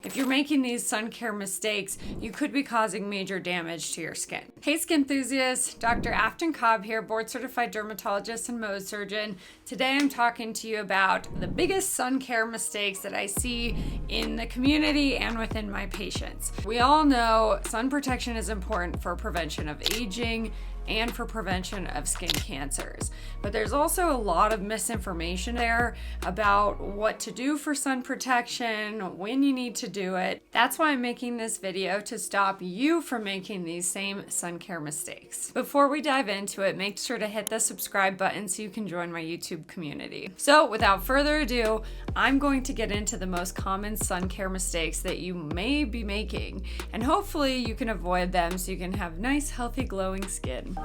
If you're making these sun care mistakes, you could be causing major damage to your skin. Hey skin enthusiasts, Dr. Afton Cobb here, board certified dermatologist and Mohs surgeon. Today I'm talking to you about the biggest sun care mistakes that I see in the community and within my patients. We all know sun protection is important for prevention of aging and for prevention of skin cancers. But there's also a lot of misinformation there about what to do for sun protection, when you need to do it. That's why I'm making this video, to stop you from making these same sun care mistakes. Before we dive into it, make sure to hit the subscribe button so you can join my YouTube community. So without further ado, I'm going to get into the most common sun care mistakes that you may be making, and hopefully you can avoid them so you can have nice, healthy, glowing skin.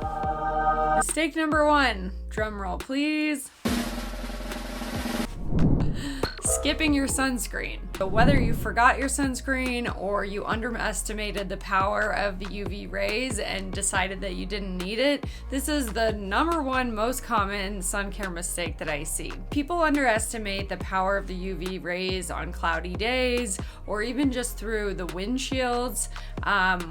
Mistake number 1, drum roll please. Skipping your sunscreen. So whether you forgot your sunscreen or you underestimated the power of the UV rays and decided that you didn't need it, this is the number 1 most common sun care mistake that I see. People underestimate the power of the UV rays on cloudy days, or even just through the windshields,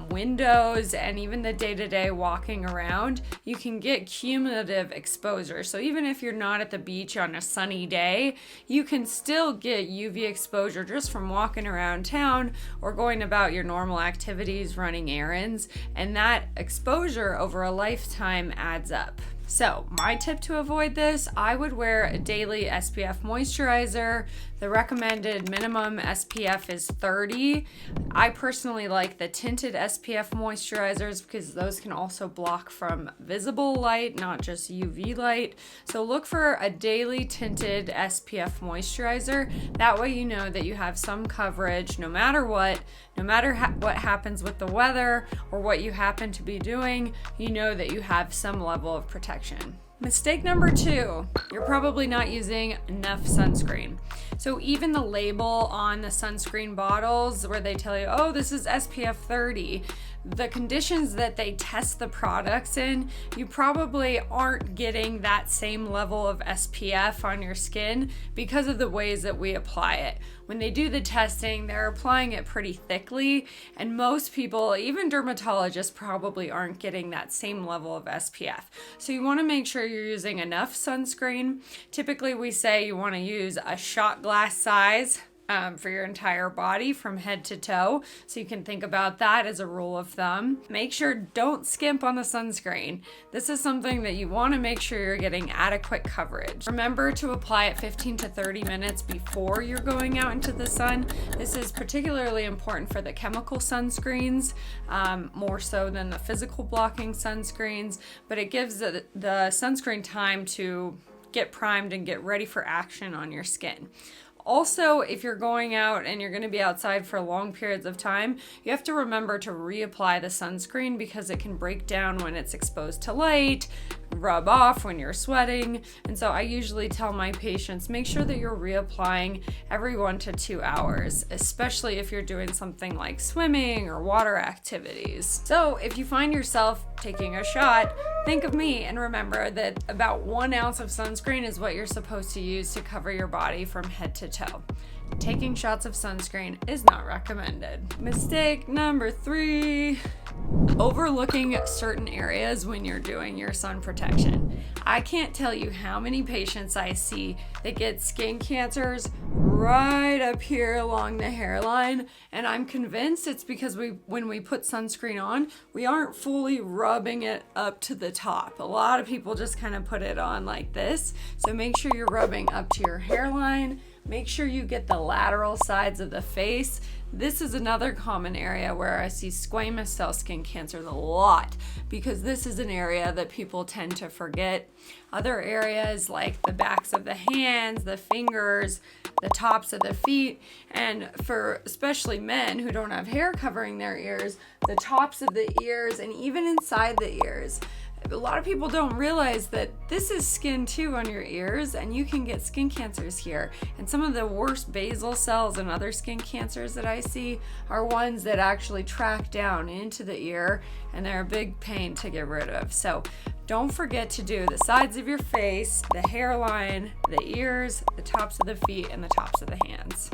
windows, and even the day-to-day walking around. You can get cumulative exposure. So even if you're not at the beach on a sunny day, you can still get UV exposure just from walking around town or going about your normal activities, running errands, and that exposure over a lifetime adds up. So my tip to avoid this, I would wear a daily SPF moisturizer. The recommended minimum SPF is 30. I personally like the tinted SPF moisturizers because those can also block from visible light, not just UV light. So look for a daily tinted SPF moisturizer. That way you know that you have some coverage no matter what. No matter what happens with the weather or what you happen to be doing, you know that you have some level of protection. Mistake number 2, you're probably not using enough sunscreen. So even the label on the sunscreen bottles where they tell you, oh, this is SPF 30, the conditions that they test the products in, you probably aren't getting that same level of SPF on your skin because of the ways that we apply it. When they do the testing, they're applying it pretty thickly, and most people, even dermatologists, probably aren't getting that same level of SPF. So you want to make sure you're using enough sunscreen. Typically we say you want to use a shot glass size for your entire body from head to toe. So you can think about that as a rule of thumb. Make sure don't skimp on the sunscreen. This is something that you want to make sure you're getting adequate coverage. Remember to apply it 15 to 30 minutes before you're going out into the sun. This is particularly important for the chemical sunscreens, more so than the physical blocking sunscreens, but it gives the sunscreen time to get primed and get ready for action on your skin. Also, if you're going out and you're going to be outside for long periods of time, you have to remember to reapply the sunscreen because it can break down when it's exposed to light, rub off when you're sweating. And so I usually tell my patients, make sure that you're reapplying every 1 to 2 hours, especially if you're doing something like swimming or water activities. So if you find yourself taking a shot, think of me and remember that about 1 ounce of sunscreen is what you're supposed to use to cover your body from head to toe. Taking shots of sunscreen is not recommended. Mistake number 3, overlooking certain areas when you're doing your sun protection. I can't tell you how many patients I see that get skin cancers right up here along the hairline, and I'm convinced it's because when we put sunscreen on, we aren't fully rubbing it up to the top. A lot of people just kind of put it on like this, so make sure you're rubbing up to your hairline. Make sure you get the lateral sides of the face. This is another common area where I see squamous cell skin cancers a lot because this is an area that people tend to forget. Other areas like the backs of the hands, the fingers, the tops of the feet, and for especially men who don't have hair covering their ears, the tops of the ears and even inside the ears. A lot of people don't realize that this is skin too on your ears, and you can get skin cancers here. And some of the worst basal cells and other skin cancers that I see are ones that actually track down into the ear, and they're a big pain to get rid of. So don't forget to do the sides of your face, the hairline, the ears, the tops of the feet, and the tops of the hands.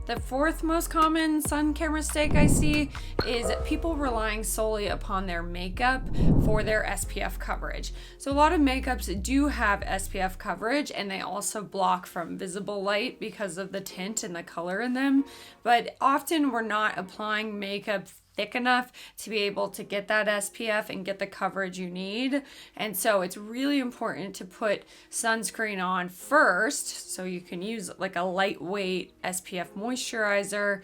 The fourth most common sun care mistake I see is people relying solely upon their makeup for their SPF coverage. So a lot of makeups do have SPF coverage, and they also block from visible light because of the tint and the color in them. But often we're not applying makeup thick enough to be able to get that SPF and get the coverage you need. And so it's really important to put sunscreen on first, so you can use like a lightweight SPF moisturizer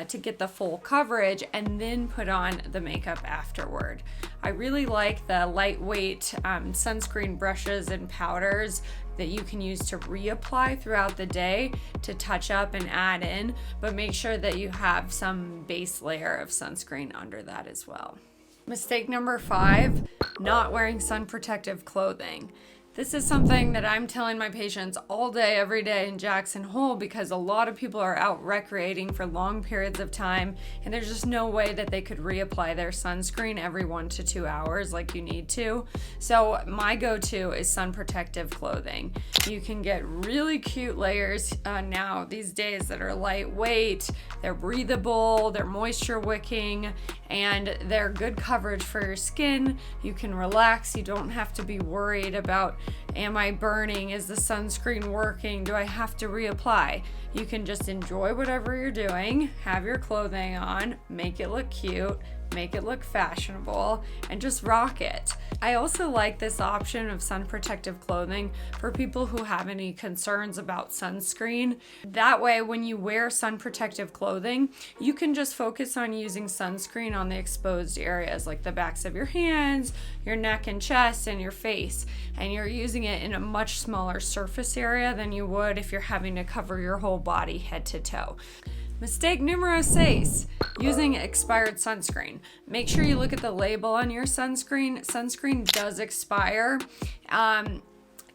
to get the full coverage, and then put on the makeup afterward. I really like the lightweight sunscreen brushes and powders that you can use to reapply throughout the day to touch up and add in, but make sure that you have some base layer of sunscreen under that as well. Mistake number 5, not wearing sun protective clothing. This is something that I'm telling my patients all day, every day in Jackson Hole, because a lot of people are out recreating for long periods of time, and there's just no way that they could reapply their sunscreen every 1 to 2 hours like you need to. So my go-to is sun protective clothing. You can get really cute layers now these days that are lightweight, they're breathable, they're moisture wicking, and they're good coverage for your skin. You can relax. You don't have to be worried about, am I burning? Is the sunscreen working? Do I have to reapply? You can just enjoy whatever you're doing, have your clothing on, make it look cute, make it look fashionable, and just rock it. I also like this option of sun protective clothing for people who have any concerns about sunscreen. That way, when you wear sun protective clothing, you can just focus on using sunscreen on the exposed areas like the backs of your hands, your neck and chest, and your face. And you're using it in a much smaller surface area than you would if you're having to cover your whole body head to toe. Mistake numero 6, using expired sunscreen. Make sure you look at the label on your sunscreen. Sunscreen does expire.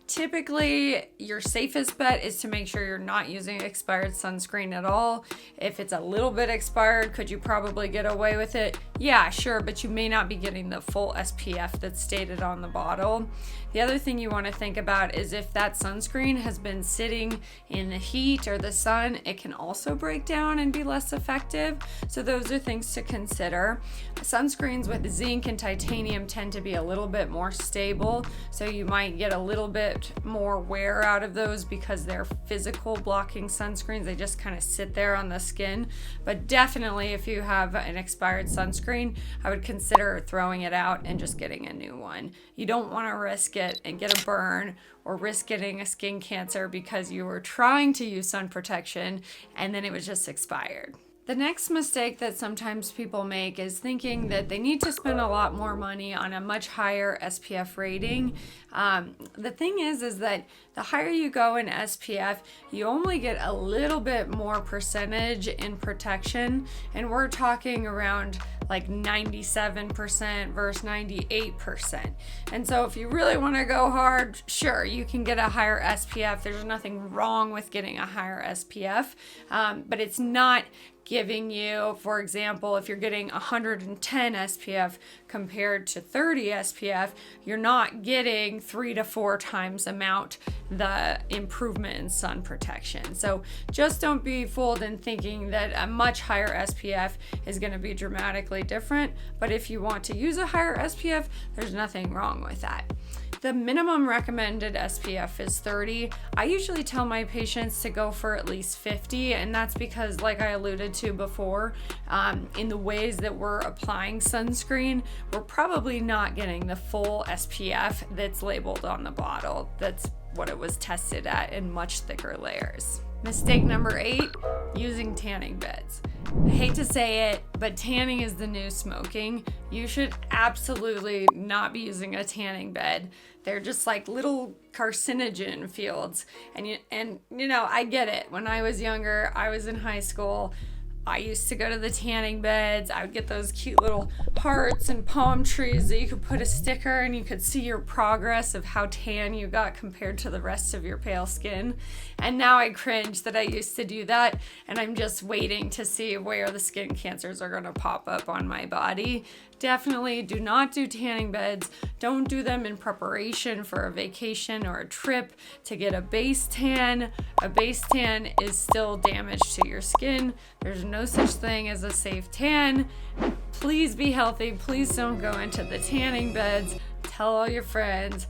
Typically, your safest bet is to make sure you're not using expired sunscreen at all. If it's a little bit expired, could you probably get away with it? Yeah, sure, but you may not be getting the full SPF that's stated on the bottle. The other thing you want to think about is if that sunscreen has been sitting in the heat or the sun, it can also break down and be less effective. So those are things to consider. Sunscreens with zinc and titanium tend to be a little bit more stable, so you might get a little bit more wear out of those because they're physical blocking sunscreens. They just kind of sit there on the skin. But definitely, if you have an expired sunscreen, I would consider throwing it out and just getting a new one. You don't want to risk it and get a burn or risk getting a skin cancer because you were trying to use sun protection and then it was just expired. The next mistake that sometimes people make is thinking that they need to spend a lot more money on a much higher SPF rating. The thing is that the higher you go in SPF, you only get a little bit more percentage in protection, and we're talking around like 97% versus 98%. And so if you really want to go hard, sure, you can get a higher SPF. There's nothing wrong with getting a higher SPF, but it's not giving you, for example, if you're getting 110 SPF compared to 30 SPF, you're not getting 3 to 4 times amount the improvement in sun protection. So just don't be fooled in thinking that a much higher SPF is going to be dramatically different. But if you want to use a higher SPF, there's nothing wrong with that. The minimum recommended SPF is 30. I usually tell my patients to go for at least 50, and that's because, like I alluded to before, in the ways that we're applying sunscreen, we're probably not getting the full SPF that's labeled on the bottle. That's what it was tested at in much thicker layers. Mistake number 8, using tanning beds. I hate to say it, but tanning is the new smoking. You should absolutely not be using a tanning bed. They're just like little carcinogen fields. And you know, I get it. When I was younger, I was in high school, I used to go to the tanning beds. I would get those cute little hearts and palm trees that you could put a sticker and you could see your progress of how tan you got compared to the rest of your pale skin. And now I cringe that I used to do that, and I'm just waiting to see where the skin cancers are going to pop up on my body. Definitely do not do tanning beds. Don't do them in preparation for a vacation or a trip to get a base tan. A base tan is still damage to your skin. There's no such thing as a safe tan. Please be healthy. Please don't go into the tanning beds. Tell all your friends,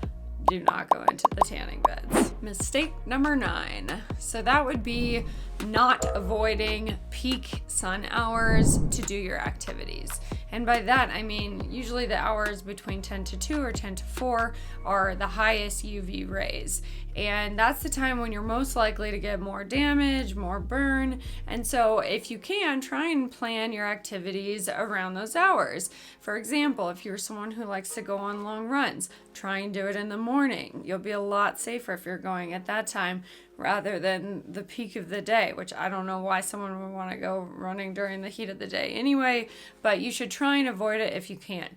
do not go into the tanning beds. Mistake number 9. So that would be not avoiding peak sun hours to do your activities. And by that, I mean usually the hours between 10 to 2 or 10 to 4 are the highest UV rays. And that's the time when you're most likely to get more damage, more burn. And so if you can, try and plan your activities around those hours. For example, if you're someone who likes to go on long runs, try and do it in the morning. You'll be a lot safer if you're going at that time rather than the peak of the day, which I don't know why someone would want to go running during the heat of the day anyway, but you should try and avoid it if you can.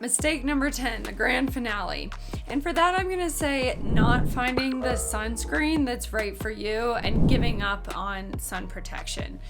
Mistake number 10, the grand finale. And for that, I'm going to say not finding the sunscreen that's right for you and giving up on sun protection.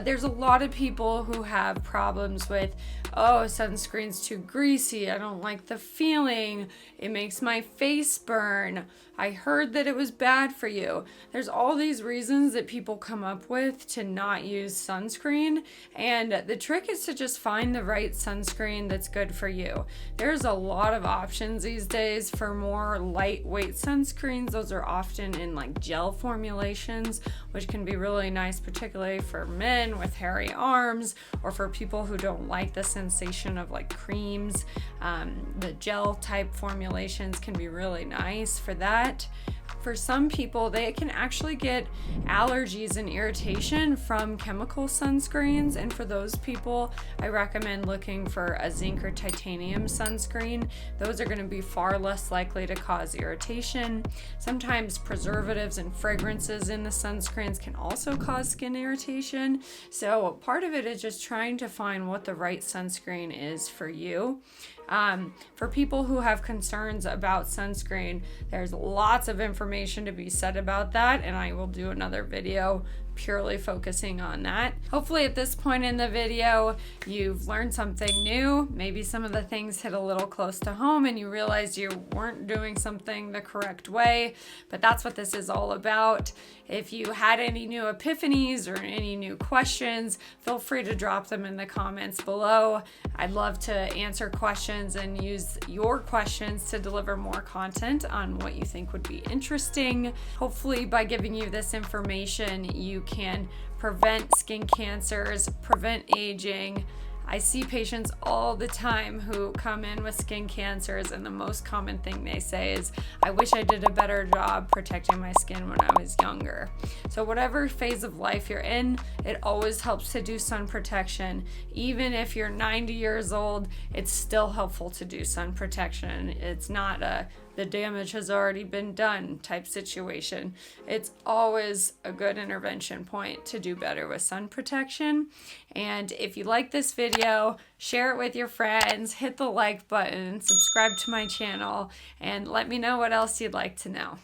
There's a lot of people who have problems with, oh, sunscreen's too greasy. I don't like the feeling. It makes my face burn. I heard that it was bad for you. There's all these reasons that people come up with to not use sunscreen. And the trick is to just find the right sunscreen that's good for you. There's a lot of options these days for more lightweight sunscreens. Those are often in like gel formulations, which can be really nice, particularly for men with hairy arms or for people who don't like the sensation of like creams. The gel type formulations can be really nice for that. For some people, they can actually get allergies and irritation from chemical sunscreens, and for those people, I recommend looking for a zinc or titanium sunscreen. Those are going to be far less likely to cause irritation. Sometimes preservatives and fragrances in the sunscreens can also cause skin irritation, so part of it is just trying to find what the right sunscreen is for you. For people who have concerns about sunscreen, there's lots of information to be said about that, and I will do another video purely focusing on that. Hopefully at this point in the video, you've learned something new. Maybe some of the things hit a little close to home and you realized you weren't doing something the correct way, but that's what this is all about. If you had any new epiphanies or any new questions, feel free to drop them in the comments below. I'd love to answer questions and use your questions to deliver more content on what you think would be interesting. Hopefully by giving you this information, you can prevent skin cancers, prevent aging. I see patients all the time who come in with skin cancers, and the most common thing they say is, I wish I did a better job protecting my skin when I was younger. So whatever phase of life you're in, it always helps to do sun protection. Even if you're 90 years old, it's still helpful to do sun protection. It's not the damage has already been done type situation. It's always a good intervention point to do better with sun protection. And if you like this video, share it with your friends, hit the like button, subscribe to my channel, and let me know what else you'd like to know.